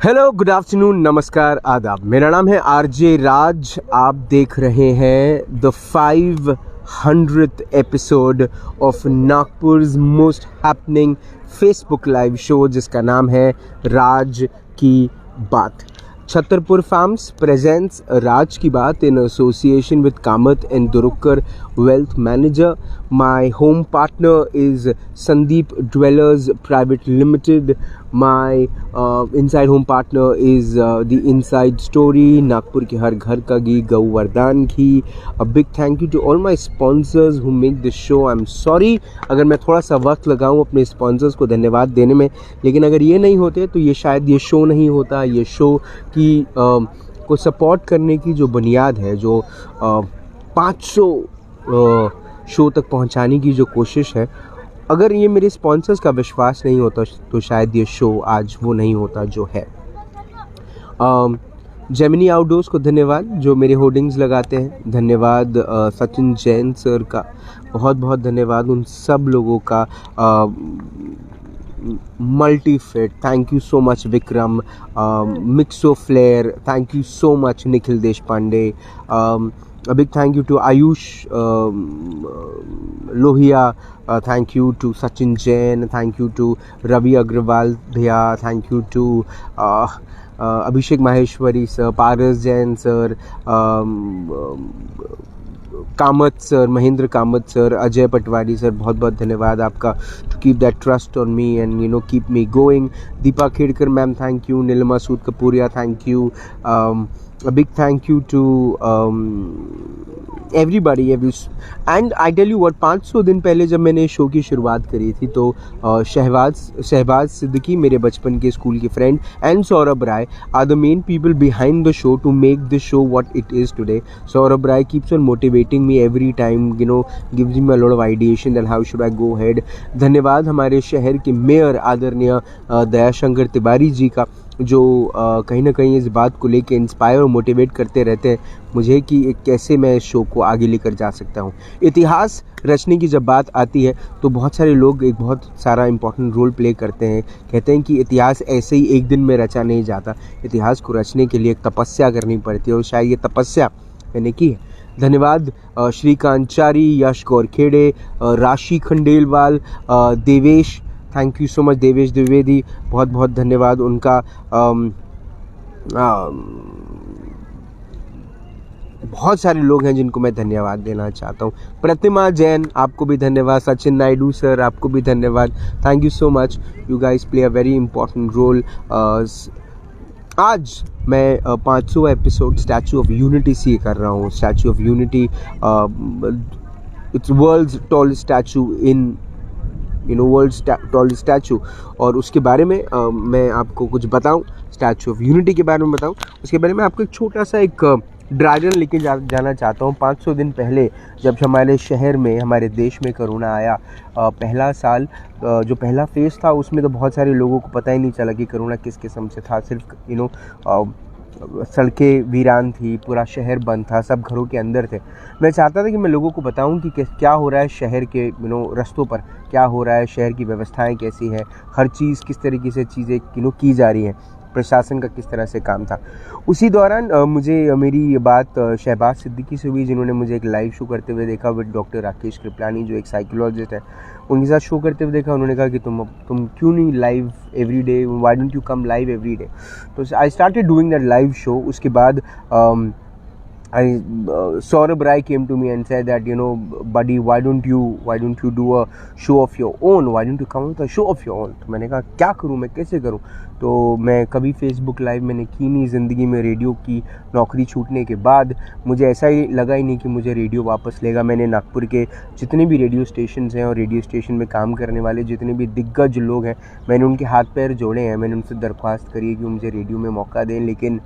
Hello, good afternoon, नमस्कार, आदाब। मेरा नाम है आरजे राज। आप देख रहे हैं the 500th episode of Nagpur's most happening Facebook live show, जिसका नाम है राज की बात। छतरपुर फार्म्स प्रेजेंट्स राज की बात in association with Kamat and Durukkar wealth manager. My home partner is Sandeep Dwellers Private Limited. My inside home partner is the Inside Story, Nagpur के हर घर का घी, गौवर्धन घी. A big thank you to all my sponsors who make this show. I'm sorry अगर मैं थोड़ा सा वक्त लगाऊं अपने स्पॉन्सर्स को धन्यवाद देने में, लेकिन अगर ये नहीं होते तो ये शायद ये शो नहीं होता. ये शो की को सपोर्ट करने की जो बुनियाद है, जो 500 शो तक पहुंचाने की जो कोशिश है, अगर ये मेरे स्पॉन्सर्स का विश्वास नहीं होता तो शायद ये शो आज वो नहीं होता जो है. जेमिनी आउटडोर्स को धन्यवाद जो मेरे होर्डिंग्स लगाते हैं. धन्यवाद सचिन जैन सर का, बहुत बहुत धन्यवाद उन सब लोगों का. Multifit, thank you so much Vikram. Mixo Flair, thank you so much Nikhil Deshpande. A big thank you to Ayush Lohia. Thank you to Sachin Jain. Thank you to Ravi Agrawal Bhaiya. Thank you to Abhishek Maheshwari sir, Paras Jain sir, Kamat sir, Mahendra Kamat sir, Ajay Patwari sir, बहुत बहुत धन्यवाद आपका. To keep that trust on me and keep me going. Deepa Khedkar ma'am, thank you. Neelima Sood Kapooria, thank you. A big thank you to everybody. And I tell you what, 500 दिन पहले जब मैंने show की शुरुआत करी थी तो शहबाज सिद्दीकी, मेरे बचपन के स्कूल के friend, and Saurabh Rai are the main people behind the show to make the show what it is today. Saurabh Rai keeps on motivating me every time, gives me a lot of ideation that how should I go ahead. धन्यवाद हमारे शहर के mayor आदरणीय दयाशंकर तिवारी जी का, जो कहीं ना कहीं इस बात को लेके इंस्पायर और मोटिवेट करते रहते हैं मुझे कि कैसे मैं इस शो को आगे लेकर जा सकता हूँ. इतिहास रचने की जब बात आती है तो बहुत सारे लोग एक बहुत सारा इम्पोर्टेंट रोल प्ले करते हैं. कहते हैं कि इतिहास ऐसे ही एक दिन में रचा नहीं जाता, इतिहास को रचने के लिए एक तपस्या करनी पड़ती है, और शायद ये तपस्या मैंने की है. धन्यवाद श्रीकांत चारी, यश गौरखेड़े, राशि Khandelwal, Devesh, thank you so much Devesh Dwivedi, बहुत बहुत धन्यवाद उनका. बहुत सारे लोग हैं जिनको मैं धन्यवाद देना चाहता हूँ. प्रतिमा जैन, आपको भी धन्यवाद. सचिन नायडू सर, आपको भी धन्यवाद. Thank you so much, you guys play a very important role. आज मैं 500 एपिसोड स्टैचू ऑफ यूनिटी से कर रहा हूँ. Statue of unity, it's world's tallest statue in world's tallest statue. और उसके बारे में मैं आपको कुछ बताऊं, स्टैचू ऑफ यूनिटी के बारे में बताऊं. उसके बारे में आपको एक छोटा सा एक ड्रैगन लेके जाना चाहता हूं. 500 दिन पहले जब हमारे शहर में, हमारे देश में कोरोना आया, पहला साल जो पहला फेज़ था उसमें तो बहुत सारे लोगों को पता ही नहीं चला कि कोरोना किस किस्म से था. सिर्फ सड़कें वीरान थी, पूरा शहर बंद था, सब घरों के अंदर थे. मैं चाहता था कि मैं लोगों को बताऊं कि क्या हो रहा है शहर के रास्तों पर, क्या हो रहा है, शहर की व्यवस्थाएं कैसी है, हर चीज़ किस तरीके से चीज़ें की जा रही हैं, प्रशासन का किस तरह से काम था. उसी दौरान मुझे मेरी बात शहबाज सिद्दीकी से हुई, जिन्होंने मुझे एक लाइव शो करते हुए देखा विद डॉक्टर राकेश कृपलानी, जो एक साइकोलॉजिस्ट है. उनके साथ शो करते हुए देखा. उन्होंने कहा कि तुम क्यों नहीं live every day, why don't you come live every day. तो I started doing that live show. उसके बाद Saurabh Rai came to me and said that, buddy, why don't you do a show of your own? Why don't you come with a show of your own? तो मैंने कहा क्या करूँ मैं, कैसे करूँ. तो मैं कभी फेसबुक लाइव मैंने की नहीं ज़िंदगी में. रेडियो की नौकरी छूटने के बाद मुझे ऐसा ही लगा ही नहीं कि मुझे रेडियो वापस लेगा. मैंने नागपुर के जितने भी रेडियो स्टेशन हैं और रेडियो स्टेशन में काम करने वाले जितने भी दिग्गज लोग हैं, मैंने उनके हाथ पैर जोड़े हैं. मैंने उनसे दरख्वास्त करी है कि मुझे रेडियो में मौका दें, लेकिन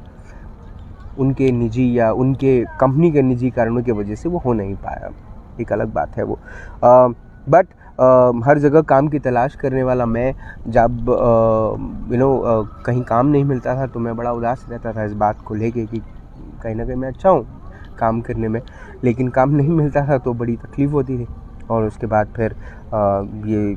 उनके निजी या उनके कंपनी के निजी कारणों की वजह से वो हो नहीं पाया. एक अलग बात है वो. बट हर जगह काम की तलाश करने वाला मैं, जब कहीं काम नहीं मिलता था तो मैं बड़ा उदास रहता था इस बात को लेके कि कहीं ना कहीं मैं अच्छा हूँ काम करने में, लेकिन काम नहीं मिलता था तो बड़ी तकलीफ़ होती थी. और उसके बाद फिर ये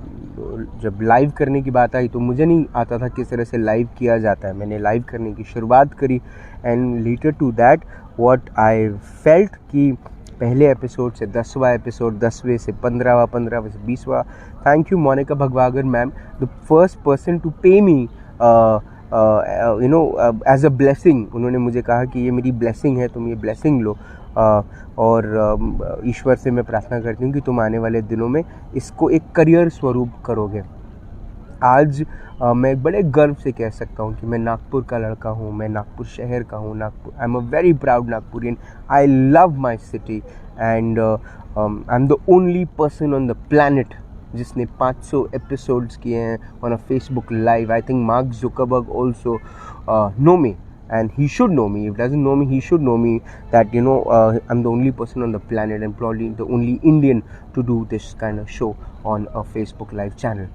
जब लाइव करने की बात आई तो मुझे नहीं आता था किस तरह से लाइव किया जाता है। मैंने लाइव करने की शुरुआत करी and later to that what I felt कि पहले एपिसोड से 10वां एपिसोड, 10वें से 15वां, 15वें से 20वां। Thank you Monika Bhagwagar ma'am, the first person to pay me as a blessing. उन्होंने मुझे कहा कि ये मेरी ब्लेसिंग है, तुम ये ब्लेसिंग लो। और ईश्वर से मैं प्रार्थना करती हूँ कि तुम आने वाले दिनों में इसको एक करियर स्वरूप करोगे। आज मैं बड़े गर्व से कह सकता हूँ कि मैं नागपुर का लड़का हूँ, मैं नागपुर शहर का हूँ। Nagpur, I am a very proud Nagpurian. I love my city and I am the only person on the planet जिसने 500 एपिसोड्स किए हैं on a Facebook live. I think Mark Zuckerberg also know me and he should know me. If doesn't know me, he should know me that I'm the only person on the planet and probably the only Indian to do this kind of show on a Facebook live channel.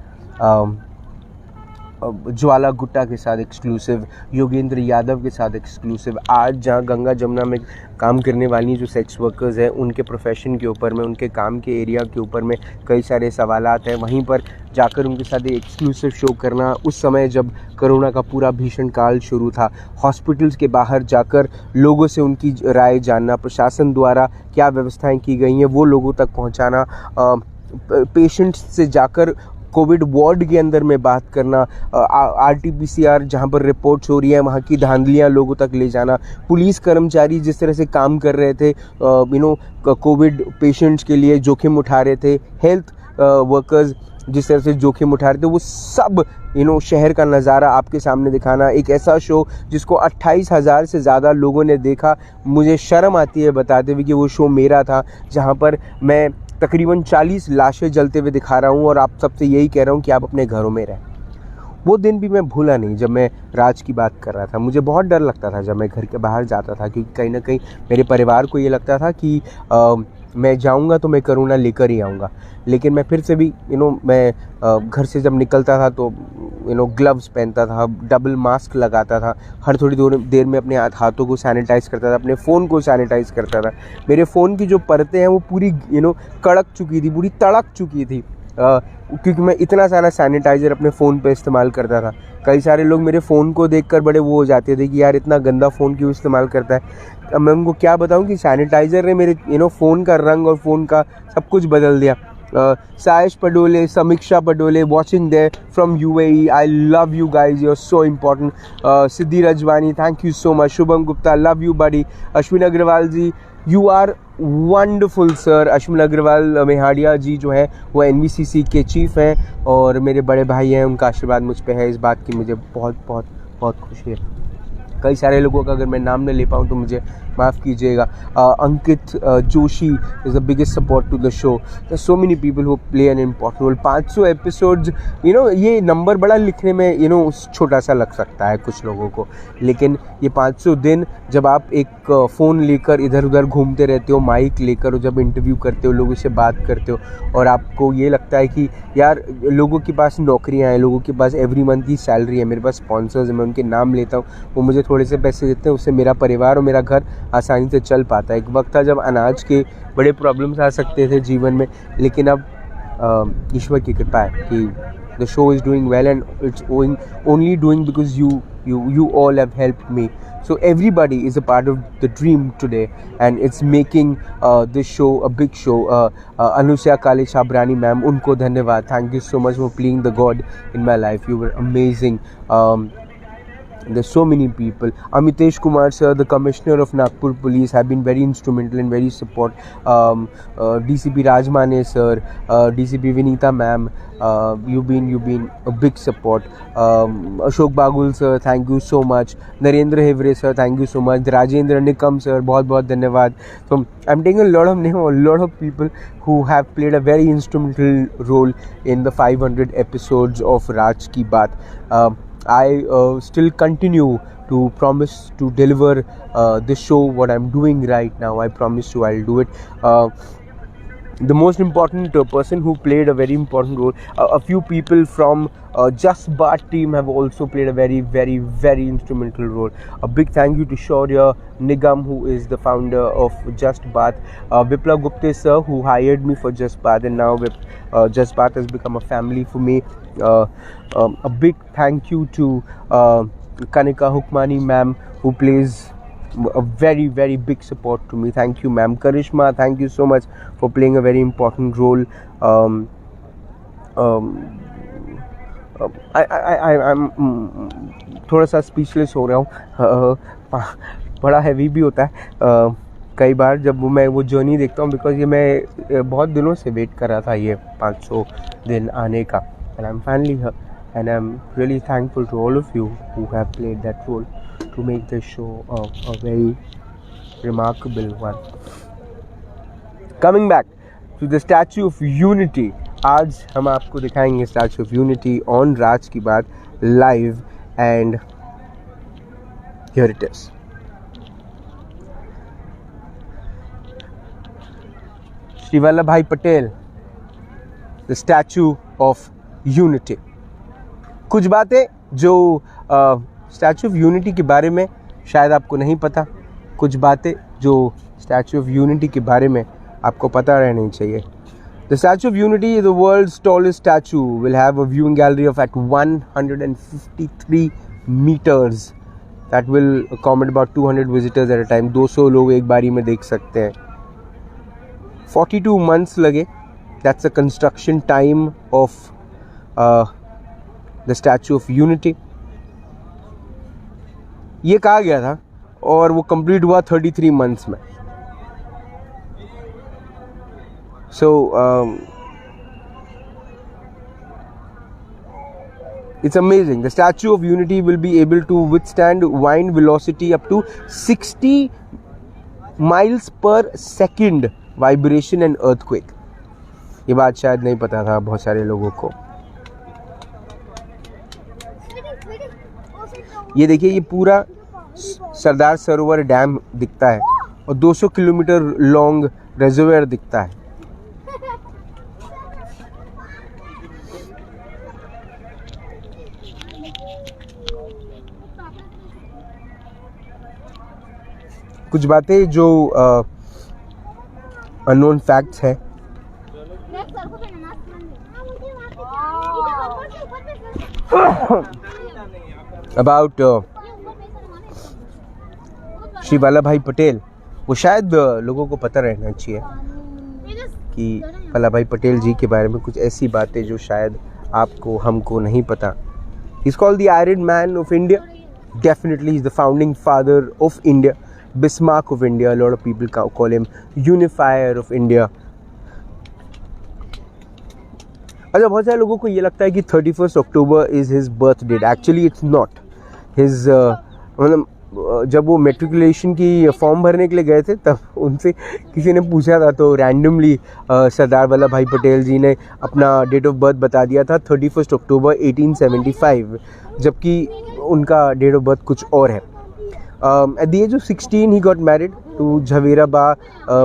ज्वाला गुट्टा के साथ exclusive, Yogendra Yadav के साथ exclusive. आज जहाँ गंगा जमुना में काम करने वाली जो सेक्स वर्कर्स हैं उनके प्रोफेशन के ऊपर में, उनके काम के एरिया के ऊपर में कई सारे सवालात हैं, वहीं पर जाकर उनके साथ एक एक्सक्लूसिव शो करना। उस समय जब कोरोना का पूरा भीषण काल शुरू था, हॉस्पिटल्स के बाहर जाकर लोगों से उनकी राय जानना, प्रशासन द्वारा क्या व्यवस्थाएं की गई हैं वो लोगों तक पहुंचाना, पेशेंट्स से जाकर कोविड वार्ड के अंदर में बात करना, RT-PCR जहाँ पर रिपोर्ट्स हो रही है वहाँ की धांधलियाँ लोगों तक ले जाना, पुलिस कर्मचारी जिस तरह से काम कर रहे थे कोविड पेशेंट्स के लिए जोखिम उठा रहे थे, हेल्थ वर्कर्स जिस तरह से जोखिम उठा रहे थे, वो सब शहर का नज़ारा आपके सामने दिखाना। एक ऐसा शो जिसको 28,000 से ज़्यादा लोगों ने देखा। मुझे शर्म आती है बताते हुए कि वो शो मेरा था, जहाँ पर मैं तकरीबन 40 लाशें जलते हुए दिखा रहा हूँ और आप सबसे यही कह रहा हूँ कि आप अपने घरों में रहें। वो दिन भी मैं भूला नहीं जब मैं राज की बात कर रहा था। मुझे बहुत डर लगता था जब मैं घर के बाहर जाता था, क्योंकि कहीं ना कहीं मेरे परिवार को ये लगता था कि मैं जाऊंगा तो मैं कोरोना लेकर ही आऊँगा। लेकिन मैं फिर से भी मैं घर से जब निकलता था तो ग्लव्स पहनता था, डबल मास्क लगाता था, हर थोड़ी देर में अपने हाथों को सैनिटाइज़ करता था, अपने फ़ोन को सैनिटाइज़ करता था। मेरे फ़ोन की जो परतें हैं वो पूरी कड़क चुकी थी, पूरी तड़क चुकी थी, क्योंकि मैं इतना सारा सैनिटाइज़र अपने फ़ोन पे इस्तेमाल करता था। कई सारे लोग मेरे फ़ोन को देखकर बड़े वो हो जाते थे कि यार इतना गंदा फ़ोन क्यों इस्तेमाल करता है। अब मैं उनको क्या बताऊं कि सैनिटाइज़र ने मेरे फ़ोन का रंग और फ़ोन का सब कुछ बदल दिया। Sayesh Padole, Samiksha Padole, watching there from UAE. I love you guys. You're so important. Siddhi Rajwani, thank you so much. Shubham Gupta, love you, buddy. Ashwin Agrawal ji, you are wonderful, sir. Ashwin Agrawal Mehadia जी जो है वो NVCC के chief हैं और मेरे बड़े भाई हैं। उनका आशीर्वाद मुझ पे है, इस बात की मुझे बहुत बहुत बहुत खुशी है। कई सारे लोगों का अगर मैं नाम न ले पाऊँ तो मुझे माफ़ कीजिएगा। Ankit Joshi is the biggest support to the show. There so many people who play an important role. 500 episodes, ये नंबर बड़ा लिखने में छोटा सा लग सकता है कुछ लोगों को, लेकिन ये 500 दिन जब आप एक फ़ोन लेकर इधर उधर घूमते रहते हो, माइक लेकर, जब इंटरव्यू करते हो, लोगों से बात करते हो और आपको ये लगता है कि यार लोगों के पास नौकरियां हैं, लोगों के पास एवरी मंथ की सैलरी है, मेरे पास स्पॉन्सर्स हैं, मैं उनके नाम लेता हूँ, वो मुझे थोड़े से पैसे देते हैं, उससे मेरा परिवार और मेरा घर आसानी से चल पाता है। एक वक्त था जब अनाज के बड़े प्रॉब्लम्स आ सकते थे जीवन में, लेकिन अब ईश्वर की कृपा है कि the show is doing well and it's only doing because you all have helped me. So everybody is a part of the dream today and it's making this show a big show. Anusya Kale Shabrani ma'am, unko dhanyawad. Thank you so much for playing the God in my life. You were amazing. There's so many people. Amitesh Kumar sir, the commissioner of Nagpur Police, have been very instrumental and very support. DCP Rajmane sir, DCP Vinita ma'am, you've been a big support. Ashok Bagul sir, thank you so much. Narendra Hevre sir, thank you so much. Rajendra Nikam sir, बहुत बहुत धन्यवाद. So I'm taking a lot of name, a lot of people who have played a very instrumental role in the 500 episodes of Raj Ki Baat. I still continue to promise to deliver this show, what I'm doing right now. I promise you I'll do it. the most important person who played a very important role. A few people from Just Baat team have also played a very, very, very instrumental role. A big thank you to Shaurya Nigam, who is the founder of Just Baat. Vipla Gupte sir, who hired me for Just Baat, and now Just Baat has become a family for me. A big thank you to Kanika Hukmani ma'am, who plays a very, very big support to me. Thank you ma'am. Karishma, thank you so much for playing a very important role. I'm थोड़ा सा speechless हो रहा हूँ. बड़ा heavy भी होता है कई बार जब मैं वो जर्नी देखता हूँ, बिकॉज ये मैं बहुत दिनों से वेट कर रहा था ये 500 दिन आने का. And I'm finally here, and I'm really thankful to all of you who have played that role to make this show a very remarkable one. Coming back to the Statue of Unity, आज हम आपको दिखाएंगे Statue of Unity on राज की बात live, and here it is. Shri Vallabhbhai Patel, the Statue of Unity. कुछ बातें जो statue of unity के बारे में शायद आपको नहीं पता, कुछ बातें जो स्टैचू ऑफ यूनिटी के बारे में आपको पता रहनी चाहिए. The Statue of Unity, the world's tallest statue, will have a viewing gallery of at 153 meters. That will accommodate about 200 visitors at a time. 200 लोग एक बारी में देख सकते हैं. 42 months लगे. That's the construction time of the Statue of Unity. ये कहा गया था और वो कंप्लीट हुआ 33 months में. So it's amazing. The Statue of Unity will be able to withstand wind velocity up to 60 miles per second vibration and earthquake. ये बात शायद नहीं पता था बहुत सारे लोगों को. ये देखिए, ये पूरा सरदार सरोवर डैम दिखता है और 200 किलोमीटर लॉन्ग रिजर्वायर दिखता है. कुछ बातें जो अननोन फैक्ट्स हैं. अबाउट श्री वल्लभभाई पटेल, वो शायद लोगों को पता रहना चाहिए कि वल्लभभाई पटेल जी के बारे में कुछ ऐसी बातें जो शायद आपको हमको नहीं पता. He is called the iron man of India. Definitely he is the founding father of India, Bismarck of India. A lot of people call him unifier of India. अच्छा, बहुत सारे लोगों को ये लगता है कि 31st October is his birth date. Actually it's not. His मतलब जब वो मेट्रिकुलेशन की फॉर्म भरने के लिए गए थे तब उनसे किसी ने पूछा था, तो रैंडमली सरदार वल्लभ भाई पटेल जी ने अपना डेट ऑफ बर्थ बता दिया था 31st October 1875, जबकि उनका डेट ऑफ बर्थ कुछ और है. At the age of 16, he got married to Jhavera Ba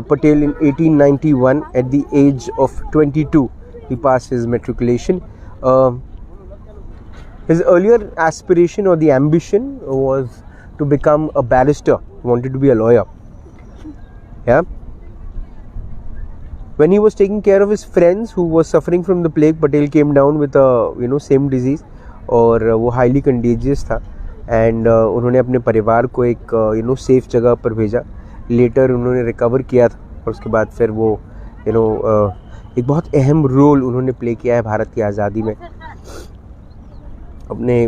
Patel in 1891. At the age of 22, he passed his matriculation. His earlier aspiration or the ambition was to become a barrister. He wanted to be a lawyer. Yeah. When he was taking care of his friends who were suffering from the plague, Patel came down with a same disease, और वो highly contagious था. And उन्होंने अपने परिवार को एक safe जगह पर भेजा. लेटर उन्होंने रिकवर किया था और उसके बाद फिर वो एक बहुत अहम रोल उन्होंने प्ले किया है भारत की आज़ादी में. अपने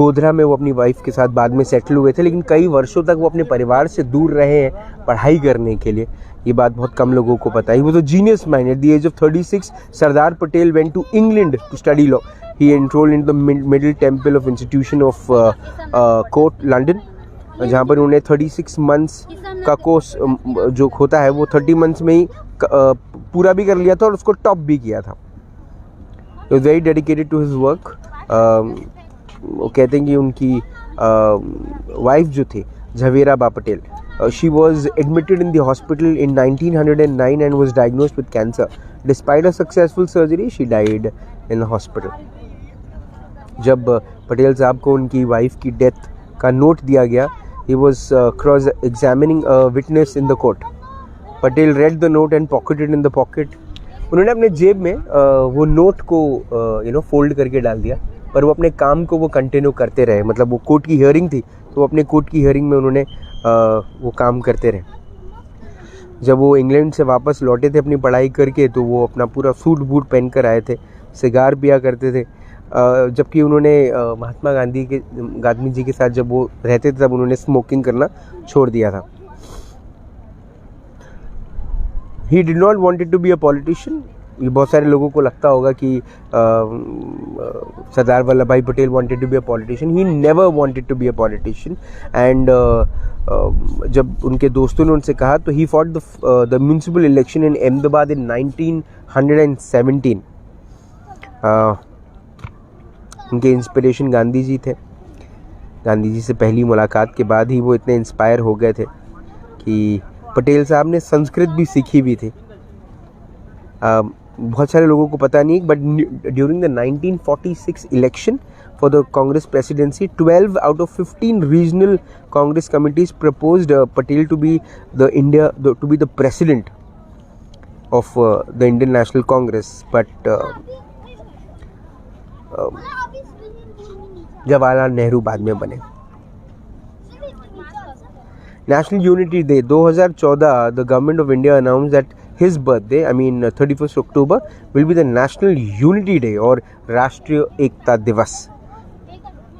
गोधरा में वो अपनी वाइफ के साथ बाद में सेटल हुए थे, लेकिन कई वर्षों तक वो अपने परिवार से दूर रहे हैं पढ़ाई करने के लिए. ये बात बहुत कम लोगों को पता है. He was a genius mind. At the age of 36, Sardar Patel went to England to study law. He enrolled in the Middle Temple of Institution of Court, London, जहाँ पर उन्हें 36 months का कोर्स जो होता है वो 30 months में ही पूरा भी कर लिया था और उसको टॉप भी किया था. He was very dedicated to his work. वो कहते हैं कि उनकी वाइफ जो थी झवेरा बा Patel, She was admitted in the hospital in 1909 and was diagnosed with cancer. Despite a successful surgery, she died in the hospital. जब पटेल साहब को उनकी वाइफ की डेथ का नोट दिया गया, he was cross-examining a witness in the court. Patel read the note and pocketed in the pocket. उन्होंने अपने जेब में वो नोट को फोल्ड करके डाल दिया, पर वो अपने काम को वो कंटिन्यू करते रहे. मतलब वो कोर्ट की हियरिंग थी, तो अपने कोर्ट की हियरिंग में उन्होंने वो काम करते रहे. जब वो इंग्लैंड से वापस लौटे थे अपनी पढ़ाई करके, तो वो अपना पूरा सूट बूट पहन कर आए थे, सिगार पिया करते थे. जबकि उन्होंने महात्मा गांधी जी के साथ जब वो रहते थे, तब उन्होंने स्मोकिंग करना छोड़ दिया था. He did not wanted to be a politician. ये बहुत सारे लोगों को लगता होगा कि Sardar Vallabh Bhai Patel wanted to be a politician. He never wanted to be a politician. And जब उनके दोस्तों ने उनसे कहा, तो he fought the municipal election in Ahmedabad in 1917. उनके इंस्पिरेशन गांधी जी थे. गांधी जी से पहली मुलाकात के बाद ही वो इतने इंस्पायर हो गए थे कि पटेल साहब ने संस्कृत भी सीखी भी थी. बहुत सारे लोगों को पता नहीं, but during the 1946 election for the Congress presidency, 12 out of 15 regional Congress committees proposed Patel to be the president of the Indian National Congress. But Jawaharlal Nehru बाद में बने. National Unity Day 2014, the government of India announced that his birthday, 31st October, will be the National Unity Day और राष्ट्रीय एकता दिवस.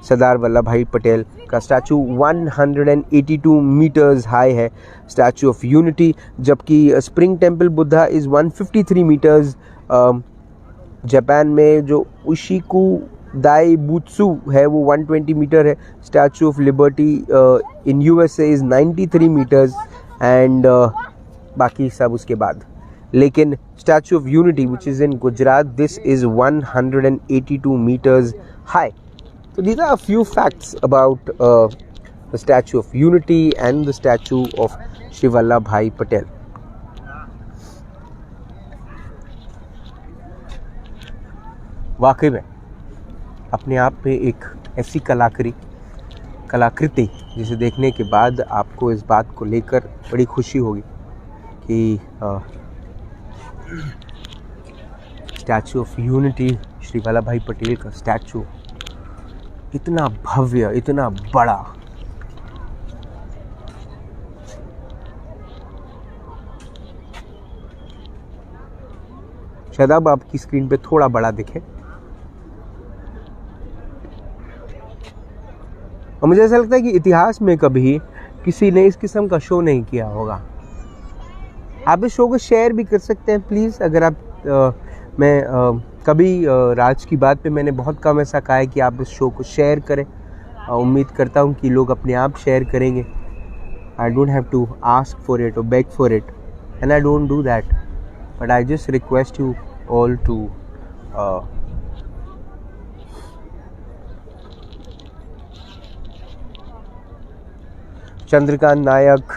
सरदार वल्लभ भाई पटेल का statue 182 metres high है, statue of unity. जबकि spring temple Buddha is 153 metres. Japan में जो उशिकु दाईबुत्सु है वो 120 मीटर है. Statue of liberty in USA is 93 metres and बाकी सब उसके बाद. लेकिन statue of unity which is in Gujarat, this is 182 metres high. So these are a few facts about the Statue of Unity and the statue of Shri Vallabhbhai Patel. वाकई में अपने आप में एक ऐसी कलाकृति जिसे देखने के बाद आपको इस बात को लेकर बड़ी खुशी होगी कि statue of unity, Shri Vallabhbhai Patel का स्टैचू इतना भव्य, इतना बड़ा. शायद अब आपकी स्क्रीन पे थोड़ा बड़ा दिखे. और मुझे ऐसा लगता है कि इतिहास में कभी किसी ने इस किस्म का शो नहीं किया होगा. आप इस शो को शेयर भी कर सकते हैं प्लीज़. अगर आप मैं कभी राज की बात पे मैंने बहुत कम ऐसा कहा है कि आप इस शो को शेयर करें. उम्मीद करता हूँ कि लोग अपने आप शेयर करेंगे. I don't have to ask for it और beg for it, and I don't do that, but I just request you all to Chandrakant Nayak,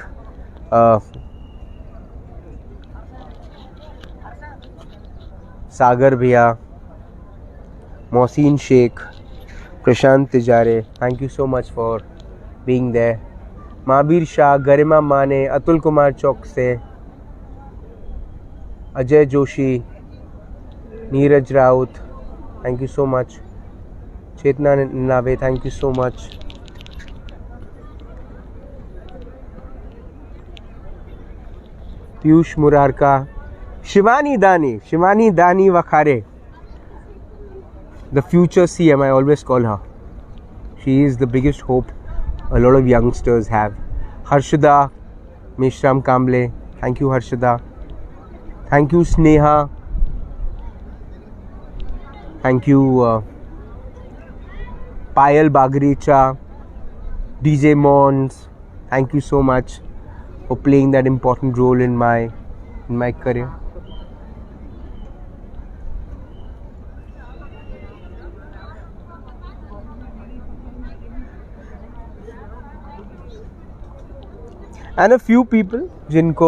Sagar bhaiya, Mohsin Shaikh, Prashant Tijare, thank you so much for being there. Mahavir Shah, Garima Mane, Atul Kumar Chouksey, Ajay Joshi, Neeraj Raut, thank you so much. Chetna Nave, thank you so much. Piyush Murarka, Shivani Dani Wakhare, the future CM, I always call her. She is the biggest hope a lot of youngsters have. Harshada Meshram Kamble, thank you Harshada. Thank you Sneha. Thank you Payal Bagricha, DJ Mons, thank you so much for playing that important role in my career. And a few people जिनको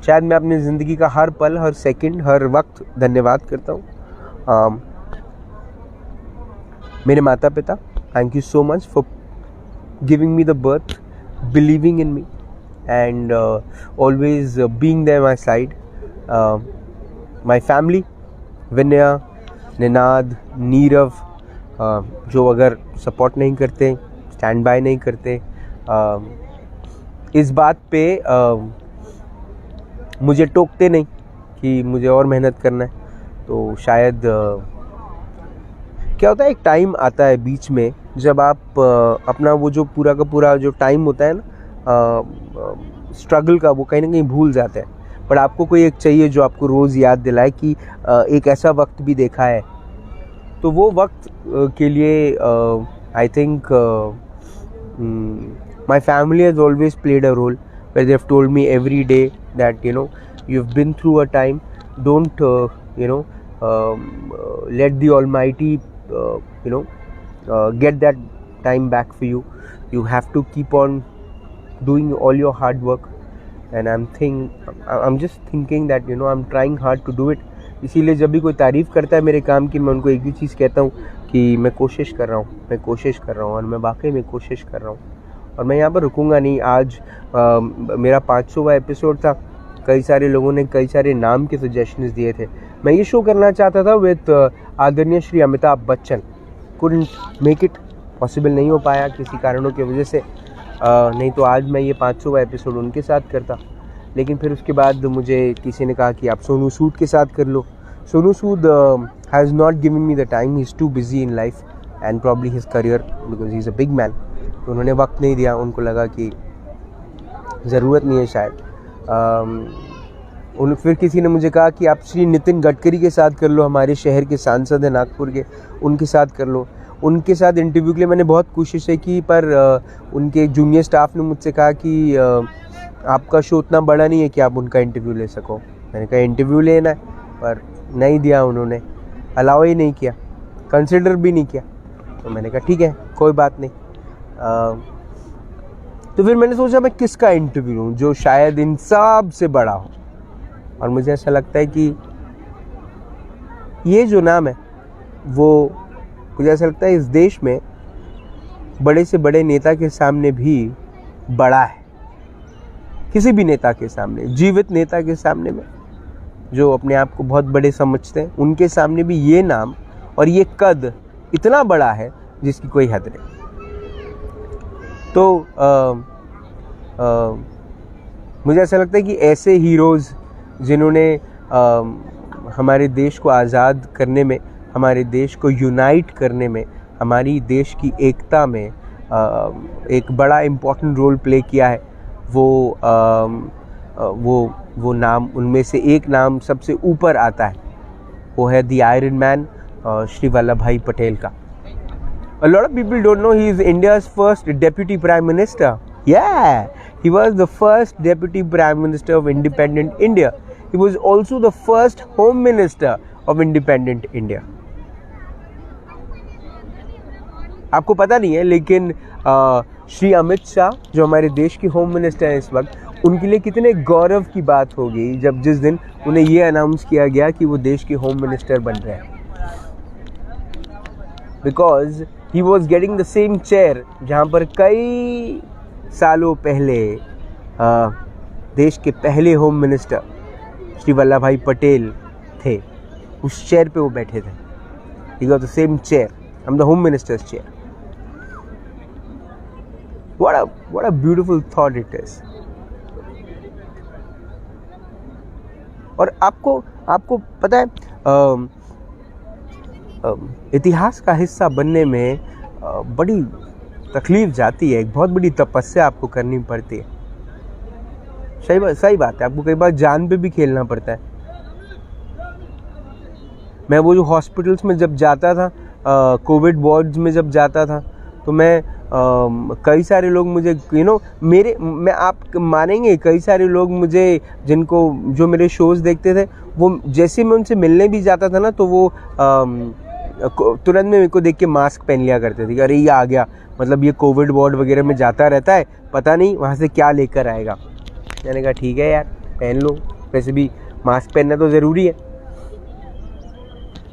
शायद मैं अपनी ज़िंदगी का हर पल, हर second, हर वक्त धन्यवाद करता हूँ। मेरे माता पिता, thank you so much for giving me the birth, believing in me and always being there my side. My family, Vinaya, Ninad, Nirav, जो अगर सपोर्ट नहीं करते, स्टैंड बाय नहीं करते, इस बात पे मुझे टोकते नहीं कि मुझे और मेहनत करना है, तो शायद क्या होता है, एक टाइम आता है बीच में जब आप अपना वो जो पूरा का पूरा जो टाइम होता है ना स्ट्रगल का, वो कहीं ना कहीं भूल जाते हैं। पर आपको कोई एक चाहिए जो आपको रोज़ याद दिलाए कि एक ऐसा वक्त भी देखा है। तो वो वक्त के लिए I think my family has always played a role, where they have told me every day that you've been through a time, don't let the almighty get that time back for you. You have to keep on doing all your hard work, and I'm just thinking that I'm trying hard to do it. इसीलिए जब भी कोई तारीफ़ करता है मेरे काम की, मैं उनको एक ही चीज़ कहता हूँ कि मैं कोशिश कर रहा हूँ और मैं वाकई में कोशिश कर रहा हूँ, और मैं यहाँ पर रुकूंगा नहीं। आज मेरा 500वां एपिसोड था। कई सारे लोगों ने कई सारे नाम के सजेशंस दिए थे। मैं ये शो करना चाहता था विद आदरणीय Shri Amitabh Bachchan, couldn't make it, possible नहीं हो पाया किसी कारणों की वजह से, नहीं तो आज मैं ये 500वां एपिसोड उनके साथ करता। लेकिन फिर उसके बाद मुझे किसी ने कहा कि आप सोनू सूद के साथ कर लो। Sonu Sood has not given me the time, he is too busy in life and probably his career, because he is a big man. तो उन्होंने वक्त नहीं दिया, उनको लगा कि ज़रूरत नहीं है शायद। फिर किसी ने मुझे कहा कि आप श्री नितिन गडकरी के साथ कर लो, हमारे शहर के सांसद हैं नागपुर के, उनके साथ कर लो। उनके साथ इंटरव्यू के लिए मैंने बहुत कोशिशें की, पर उनके जूनियर स्टाफ ने मुझसे कहा कि आपका शो उतना बड़ा नहीं है कि आप उनका इंटरव्यू ले सको। मैंने कहा इंटरव्यू लेना है, पर नहीं दिया उन्होंने, अलाउ ही नहीं किया, कंसिडर भी नहीं किया। तो मैंने कहा ठीक है, कोई बात नहीं। तो फिर मैंने सोचा मैं किसका इंटरव्यू लूँ जो शायद इन सब से बड़ा हो, और मुझे ऐसा लगता है कि ये जो नाम है वो, मुझे ऐसा लगता है इस देश में बड़े से बड़े नेता के सामने भी बड़ा है। किसी भी नेता के सामने, जीवित नेता के सामने में, जो अपने आप को बहुत बड़े समझते हैं, उनके सामने भी ये नाम और ये कद इतना बड़ा है जिसकी कोई हद नहीं। तो मुझे ऐसा लगता है कि ऐसे हीरोज़ जिन्होंने हमारे देश को आज़ाद करने में, हमारे देश को यूनाइट करने में, हमारी देश की एकता में एक बड़ा इम्पोर्टेंट रोल प्ले किया है, वो नाम, उनमें से एक नाम सबसे ऊपर आता है, वो है the iron man, Shri Vallabh Bhai Patel का। A lot of people don't know he is India's first deputy prime minister. Yeah, he was the first deputy prime minister of independent India. He was also the first home minister of independent India. आपको पता नहीं है, लेकिन श्री अमित शाह जो हमारे देश के home minister हैं इस वक्त, उनके लिए कितने गौरव की बात होगी जब जिस दिन उन्हें ये अनाउंस किया गया कि वो देश के होम मिनिस्टर बन रहे हैं। Because he was getting the same chair जहाँ पर कई सालों पहले देश के पहले होम मिनिस्टर श्री वल्लभ भाई पटेल थे, उस चेयर पे वो बैठे थे। He got the same chair, I am the home ministers chair. What a beautiful thought it is. और आपको पता है, इतिहास का हिस्सा बनने में बड़ी तकलीफ जाती है, एक बहुत बड़ी तपस्या आपको करनी पड़ती है। सही बात है, आपको कई बार जान पे भी खेलना पड़ता है। मैं वो जो हॉस्पिटल्स में जब जाता था, कोविड वार्ड्स में जब जाता था, तो मैं कई सारे लोग मुझे मैं आप मानेंगे, कई सारे लोग मुझे जो मेरे शोज़ देखते थे, वो जैसे मैं उनसे मिलने भी जाता था ना, तो वो तुरंत में मेरे को देख के मास्क पहन लिया करते थे कि अरे ये आ गया, मतलब ये कोविड वार्ड वगैरह में जाता रहता है, पता नहीं वहाँ से क्या लेकर आएगा। मैंने कहा ठीक है यार पहन लो, वैसे भी मास्क पहनना तो ज़रूरी है।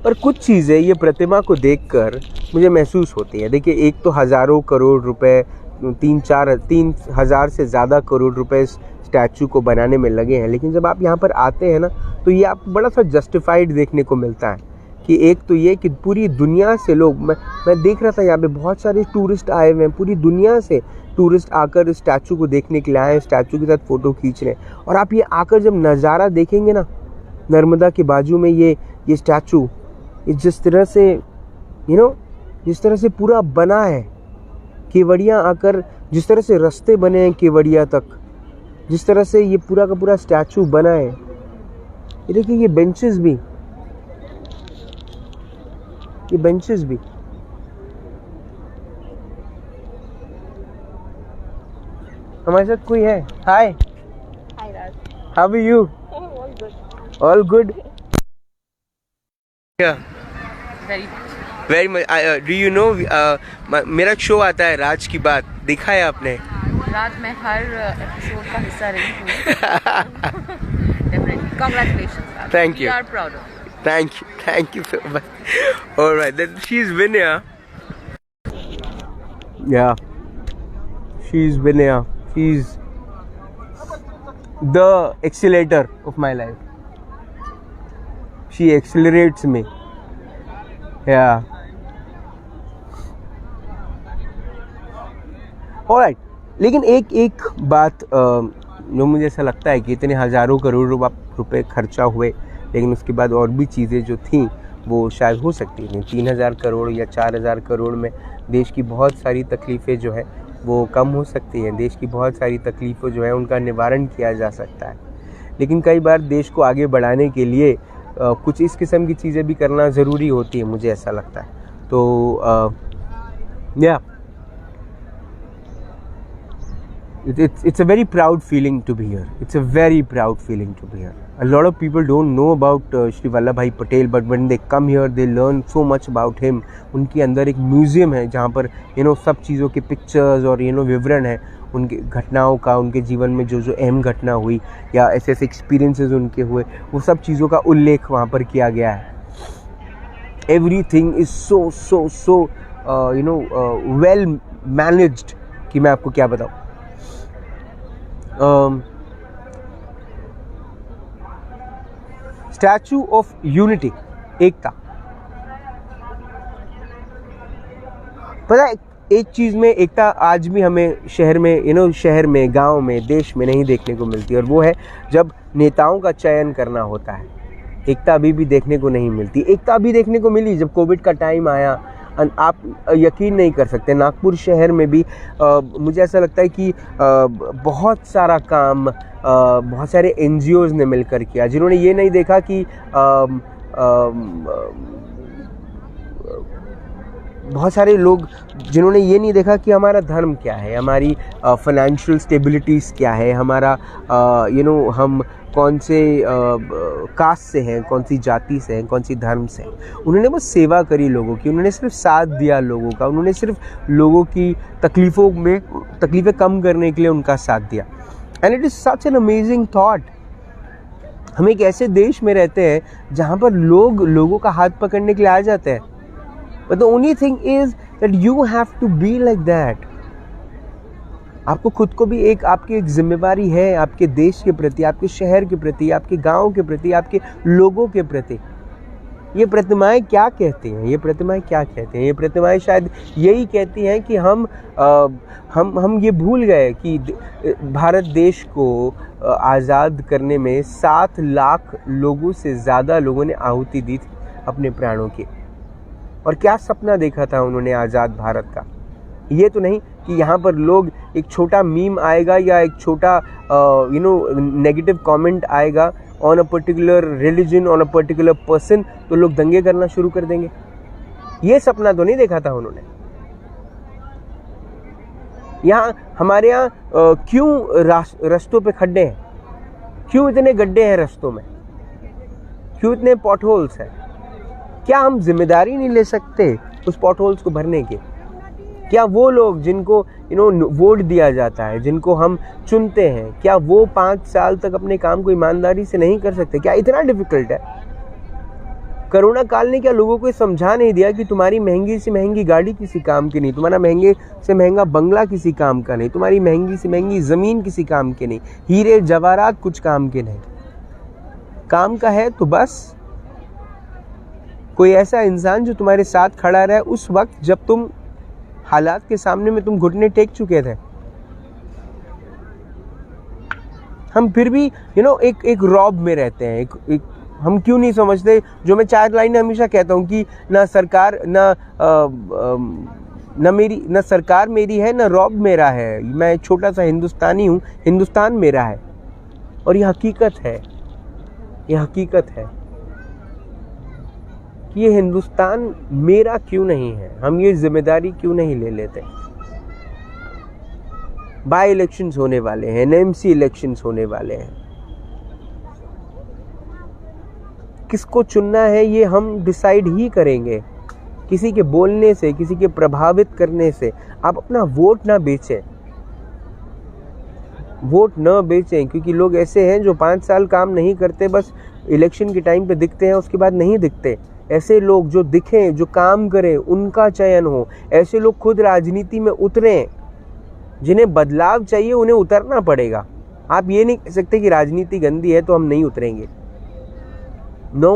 पर कुछ चीज़ें ये प्रतिमा को देखकर मुझे महसूस होती है। देखिए, एक तो हज़ारों करोड़ रुपए, 3,000 से ज़्यादा करोड़ रुपए स्टैचू को बनाने में लगे हैं, लेकिन जब आप यहाँ पर आते हैं ना तो ये आपको बड़ा सा जस्टिफाइड देखने को मिलता है कि एक तो ये कि पूरी दुनिया से लोग, मैं देख रहा था यहाँ पे बहुत सारे टूरिस्ट आए हुए हैं, पूरी दुनिया से टूरिस्ट आकर इस स्टैचू को देखने के लिए आए हैं, स्टैचू के साथ फ़ोटो खींच रहे हैं। और आप ये आकर जब नज़ारा देखेंगे ना, नर्मदा के बाजू में ये स्टैचू, जिस तरह से जिस तरह से पूरा बना है, केवड़िया आकर जिस तरह से रास्ते बने हैं केवड़िया तक, जिस तरह से ये पूरा का पूरा स्टैचू बना है। ये देखिए, ये बेंचेस भी हमारे साथ कोई है। Hi Raj, how are you? All good. Very much. Do you know, मेरा शो आता है राज की बात, देखा है आपने? राज, मैं हर एपिसोड का हिस्सा रही हूँ। Definitely, congratulations. Thank you. We are proud of you. Thank you so much. All right, then she's Vinaya. Yeah, she's Vinaya. She's the accelerator of my life. She accelerates me. Yeah. All right. लेकिन एक बात जो मुझे ऐसा लगता है कि इतने हज़ारों करोड़ रुपए खर्चा हुए, लेकिन उसके बाद और भी चीज़ें जो थीं वो शायद हो सकती थी। 3,000 करोड़ या 4,000 करोड़ में देश की बहुत सारी तकलीफ़ें जो है वो कम हो सकती हैं, देश की बहुत सारी तकलीफ़ों जो है उनका निवारण किया जा सकता है। लेकिन कई बार देश को आगे बढ़ाने के लिए कुछ इस किस्म की चीज़ें भी करना ज़रूरी होती है, मुझे ऐसा लगता है। तो या it's a very proud feeling to be here. It's a very proud feeling to be here. A lot of people don't know about Shri Vallabhbhai Patel, but when they come here, they learn so much about him. उनके अंदर एक museum है जहाँ पर सब चीज़ों के pictures और विवरण है उनके घटनाओं का, उनके जीवन में जो अहम घटना हुई या ऐसे एक्सपीरियंसेस उनके हुए, वो सब चीज़ों का उल्लेख वहाँ पर किया गया है। Everything is so well managed कि मैं आपको क्या बताऊँ। स्टैचू ऑफ यूनिटी, एकता। पता है, एक चीज़ में एकता आज भी हमें शहर में शहर में, गांव में, देश में नहीं देखने को मिलती, और वो है जब नेताओं का चयन करना होता है। एकता अभी भी देखने को नहीं मिलती। एकता अभी देखने को मिली जब कोविड का टाइम आया। आप यकीन नहीं कर सकते, नागपुर शहर में भी मुझे ऐसा लगता है कि बहुत सारा काम बहुत सारे NGOs ने मिलकर किया, जिन्होंने ये नहीं देखा कि बहुत सारे लोग जिन्होंने ये नहीं देखा कि हमारा धर्म क्या है, हमारी फाइनेंशियल स्टेबिलिटीज़ क्या है, हमारा हम कौन से कास्ट से हैं, कौन सी जाति से हैं, कौन सी धर्म से हैं। उन्होंने बस सेवा करी लोगों की, उन्होंने सिर्फ साथ दिया लोगों का, उन्होंने सिर्फ लोगों की तकलीफ़ें कम करने के लिए उनका साथ दिया। And it is such an amazing thought. हम एक ऐसे देश में रहते हैं जहाँ पर लोगों का हाथ पकड़ने के लिए आ जाते हैं, but the only thing is that you have to be like that. आपको खुद को भी आपकी एक जिम्मेवारी है, आपके देश के प्रति, आपके शहर के प्रति, आपके गांव के प्रति, आपके लोगों के प्रति। ये प्रतिमाएं क्या कहती हैं? ये प्रतिमाएं शायद यही कहती हैं कि हम ये भूल गए कि भारत देश को आज़ाद करने में 7 लाख लोगों से ज़्यादा लोगों ने आहुति दी थी अपने प्राणों की। और क्या सपना देखा था उन्होंने आज़ाद भारत का। ये तो नहीं कि यहाँ पर लोग, एक छोटा मीम आएगा या एक छोटा नेगेटिव कमेंट आएगा on a particular religion, on a particular person, तो लोग दंगे करना शुरू कर देंगे। ये सपना तो नहीं देखा था उन्होंने। हमारे यहाँ क्यों रास्तों पे खड्डे हैं? क्यों इतने गड्ढे हैं रास्तों में? क्यों इतने पॉटहोल्स हैं? क्या हम जिम्मेदारी नहीं ले सकते उस पॉट होल्स को भरने के? क्या वो लोग जिनको वोट दिया जाता है, जिनको हम चुनते हैं, क्या वो 5 साल तक अपने काम को ईमानदारी से नहीं कर सकते? क्या इतना डिफिकल्ट है? कोरोना काल ने क्या लोगों को समझा नहीं दिया कि तुम्हारी महंगी से महंगी गाड़ी किसी काम की नहीं, तुम्हारा महंगे से महंगा बंगला किसी काम का नहीं, तुम्हारी महंगी से महंगी ज़मीन किसी काम की नहीं, हीरे जवाहरात कुछ काम के नहीं। काम का है तो बस कोई ऐसा इंसान जो तुम्हारे साथ खड़ा रहे उस वक्त जब तुम हालात के सामने में तुम घुटने टेक चुके थे। हम फिर भी एक रॉब में रहते हैं। एक हम क्यों नहीं समझते, जो मैं 4 लाइनें हमेशा कहता हूँ कि ना सरकार ना सरकार मेरी है, ना रॉब मेरा है। मैं एक छोटा सा हिंदुस्तानी हूँ, हिंदुस्तान मेरा है। और ये हकीकत है, ये हकीकत है कि ये हिंदुस्तान मेरा क्यों नहीं है। हम ये जिम्मेदारी क्यों नहीं ले लेते? बाय इलेक्शंस होने वाले हैं, एमसी इलेक्शंस होने वाले हैं। किसको चुनना है ये हम डिसाइड ही करेंगे। किसी के बोलने से, किसी के प्रभावित करने से आप अपना वोट ना बेचें। वोट न बेचें, क्योंकि लोग ऐसे हैं जो 5 साल काम नहीं करते, बस इलेक्शन के टाइम पे दिखते हैं, उसके बाद नहीं दिखते। ऐसे लोग जो दिखें, जो काम करें, उनका चयन हो। ऐसे लोग खुद राजनीति में उतरें। जिन्हें बदलाव चाहिए उन्हें उतरना पड़ेगा। आप ये नहीं कह सकते कि राजनीति गंदी है तो हम नहीं उतरेंगे। नो।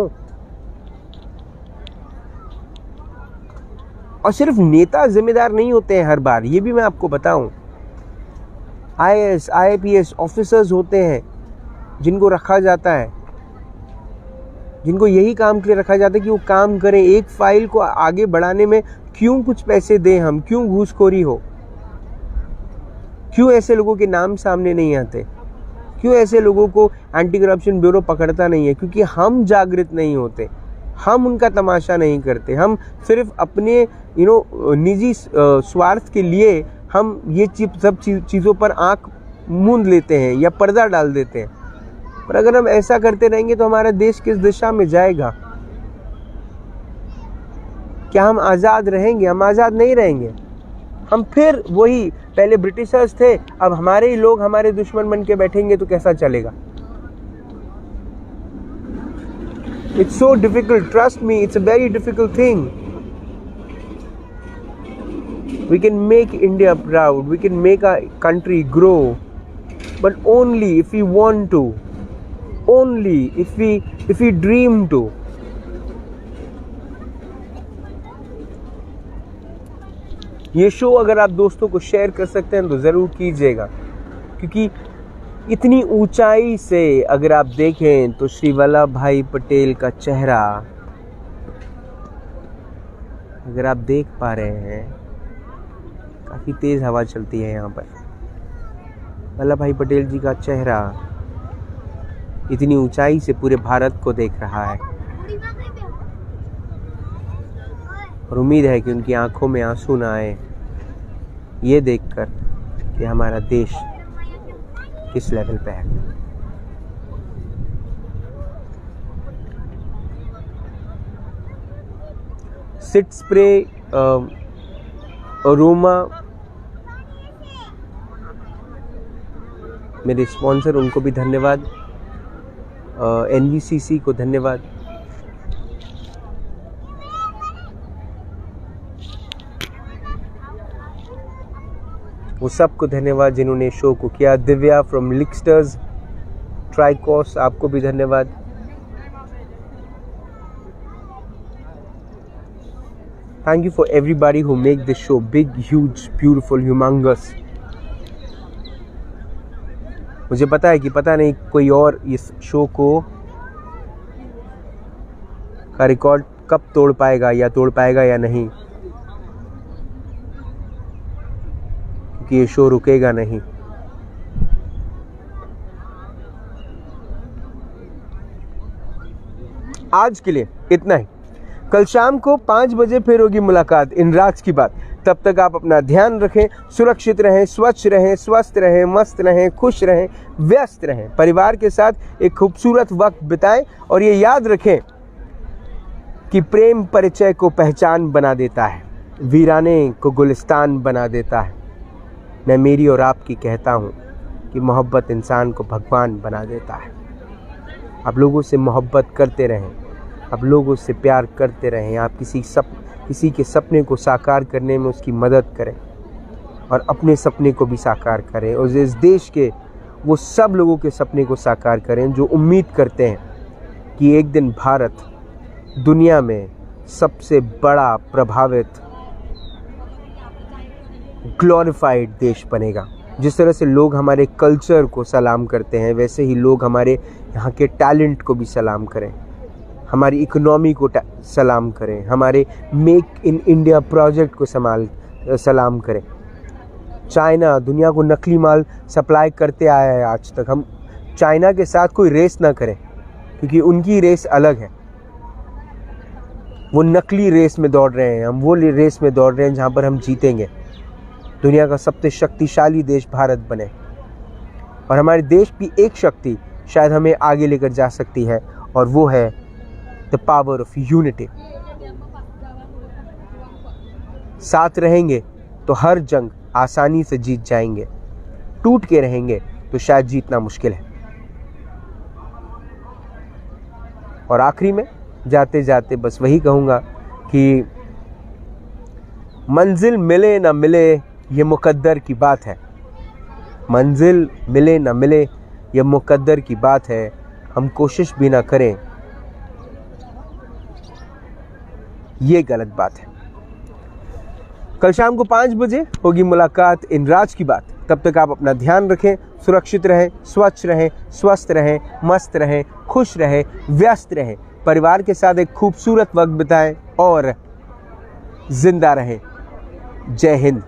और सिर्फ नेता जिम्मेदार नहीं होते हैं हर बार, ये भी मैं आपको बताऊं। IAS, IPS ऑफिसर्स होते हैं जिनको रखा जाता है, जिनको यही काम के लिए रखा जाता है कि वो काम करें। एक फाइल को आगे बढ़ाने में क्यों कुछ पैसे दें हम, क्यों घूसखोरी हो, क्यों ऐसे लोगों के नाम सामने नहीं आते, क्यों ऐसे लोगों को एंटी करप्शन ब्यूरो पकड़ता नहीं है? क्योंकि हम जागृत नहीं होते, हम उनका तमाशा नहीं करते। हम सिर्फ अपने निजी स्वार्थ के लिए हम ये सब चीज़ों पर आंख मूंद लेते हैं या पर्दा डाल देते हैं। पर अगर हम ऐसा करते रहेंगे तो हमारा देश किस दिशा में जाएगा? क्या हम आज़ाद रहेंगे? हम आज़ाद नहीं रहेंगे। हम फिर वही, पहले ब्रिटिशर्स थे, अब हमारे ही लोग हमारे दुश्मन बन के बैठेंगे तो कैसा चलेगा? It's so difficult, trust me, it's a very difficult thing. We can make India proud, we can make our country grow, but only if we want to, only if we dream to. ये show अगर आप दोस्तों को share कर सकते हैं तो ज़रूर कीजिएगा, क्योंकि इतनी ऊंचाई से अगर आप देखें तो श्री वल्लभ भाई पटेल का चेहरा अगर आप देख पा रहे हैं, काफ़ी तेज़ हवा चलती है यहाँ पर। वल्लभ भाई पटेल जी का चेहरा इतनी ऊंचाई से पूरे भारत को देख रहा है, और उम्मीद है कि उनकी आंखों में आंसू ना आए ये देखकर कि हमारा देश किस लेवल पे है। सिट स्प्रे, अरोमा, मेरे स्पॉन्सर, उनको भी धन्यवाद। NVCC को धन्यवाद। वो सबको धन्यवाद जिन्होंने शो को किया। दिव्या फ्रॉम लिक्स्टर्स, ट्राइकॉस, आपको भी धन्यवाद। Thank you for everybody who make this show big, huge, beautiful, humongous. मुझे पता है कि पता नहीं कोई और इस शो को का रिकॉर्ड कब तोड़ पाएगा या नहीं, कि ये शो रुकेगा नहीं। आज के लिए इतना ही। कल शाम को 5 बजे फिर होगी मुलाकात इन राज की बात। तब तक आप अपना ध्यान रखें, सुरक्षित रहें, स्वच्छ रहें, स्वस्थ रहें, मस्त रहें, खुश रहें, व्यस्त रहें, परिवार के साथ एक खूबसूरत वक्त बिताएं। और ये याद रखें कि प्रेम परिचय को पहचान बना देता है, वीराने को गुलिस्तान बना देता है। मैं मेरी और आपकी कहता हूँ कि मोहब्बत इंसान को भगवान बना देता है। आप लोगों से मोहब्बत करते रहें, आप लोगों से प्यार करते रहें, आप किसी के सपने को साकार करने में उसकी मदद करें और अपने सपने को भी साकार करें, और इस देश के वो सब लोगों के सपने को साकार करें जो उम्मीद करते हैं कि एक दिन भारत दुनिया में सबसे बड़ा प्रभावित ग्लोरीफाइड देश बनेगा। जिस तरह से लोग हमारे कल्चर को सलाम करते हैं, वैसे ही लोग हमारे यहाँ के टैलेंट को भी सलाम करें, हमारी इकोनॉमी को सलाम करें, हमारे मेक इन इंडिया प्रोजेक्ट को सलाम करें। चाइना दुनिया को नकली माल सप्लाई करते आया है आज तक। हम चाइना के साथ कोई रेस ना करें, क्योंकि उनकी रेस अलग है। वो नकली रेस में दौड़ रहे हैं, हम वो रेस में दौड़ रहे हैं जहाँ पर हम जीतेंगे। दुनिया का सबसे शक्तिशाली देश भारत बने, और हमारे देश की एक शक्ति शायद हमें आगे लेकर जा सकती है, और वो है द पावर ऑफ यूनिटी। साथ रहेंगे तो हर जंग आसानी से जीत जाएंगे, टूट के रहेंगे तो शायद जीतना मुश्किल है। और आखिरी में जाते जाते बस वही कहूँगा कि मंजिल मिले ना मिले ये मुकद्दर की बात है। मंजिल मिले ना मिले ये मुकद्दर की बात है। हम कोशिश भी ना करें ये गलत बात है। कल शाम को 5 बजे होगी मुलाकात इन राज की बात। तब तक आप अपना ध्यान रखें, सुरक्षित रहें, स्वच्छ रहें, स्वस्थ रहें, मस्त रहें, खुश रहें, व्यस्त रहें, परिवार के साथ एक खूबसूरत वक्त बिताएं और जिंदा रहें। जय हिंद।